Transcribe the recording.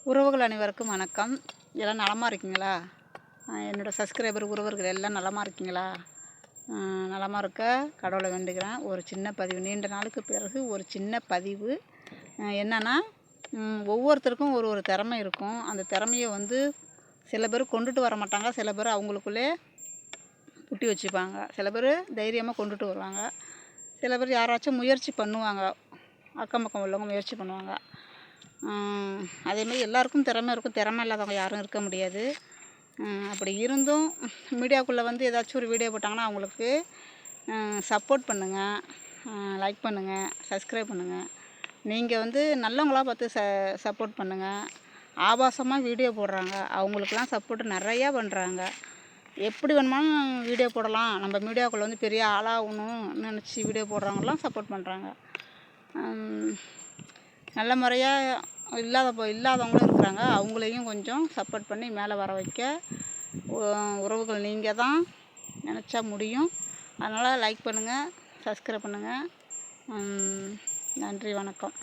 உறவுகள் அனைவருக்கும் வணக்கம். எல்லாம் நலமாக இருக்கீங்களா? என்னோடய சப்ஸ்கிரைபர் உறவர்கள் எல்லாம் நலமாக இருக்கீங்களா? நலமாக இருக்க கடவுளை வேண்டுகிறேன். ஒரு சின்ன பதிவு, நீண்ட நாளுக்கு பிறகு ஒரு சின்ன பதிவு. என்னென்னா, ஒவ்வொருத்தருக்கும் ஒரு திறமை இருக்கும். அந்த திறமையை சில பேர் கொண்டுட்டு வர மாட்டாங்க. சில பேர் அவங்களுக்குள்ளே புட்டி வச்சுப்பாங்க. சில பேர் தைரியமாக கொண்டுட்டு வருவாங்க. சில பேர் யாராச்சும் முயற்சி பண்ணுவாங்க. அக்கம் பக்கம் உள்ளவங்க முயற்சி பண்ணுவாங்க. அதேமாதிரி எல்லாருக்கும் திறமை இருக்கும். திறமை இல்லாதவங்க யாரும் இருக்க முடியாது. அப்படி இருந்தும் மீடியாவுக்குள்ளே ஏதாச்சும் ஒரு வீடியோ போட்டாங்கன்னா அவங்களுக்கு சப்போர்ட் பண்ணுங்கள், லைக் பண்ணுங்கள், சப்ஸ்கிரைப் பண்ணுங்கள். நீங்கள் நல்லவங்களாக பார்த்து சப்போர்ட் பண்ணுங்கள். ஆபாசமாக வீடியோ போடுறாங்க, அவங்களுக்கெல்லாம் சப்போர்ட் நிறையா பண்ணுறாங்க. எப்படி வேணுமாலும் வீடியோ போடலாம், நம்ம மீடியாவுக்குள்ளே பெரிய ஆளாகணும்னு நினச்சி வீடியோ போடுறவங்களாம் சப்போர்ட் பண்ணுறாங்க. நல்ல முறையாக இல்லாதவங்களும் இருக்கிறாங்க. அவங்களையும் கொஞ்சம் சப்போர்ட் பண்ணி மேலே வர வைக்க உறவுகள் நீங்கள் தான் நினச்சா முடியும். அதனால் லைக் பண்ணுங்கள், சப்ஸ்கிரைப் பண்ணுங்கள். நன்றி, வணக்கம்.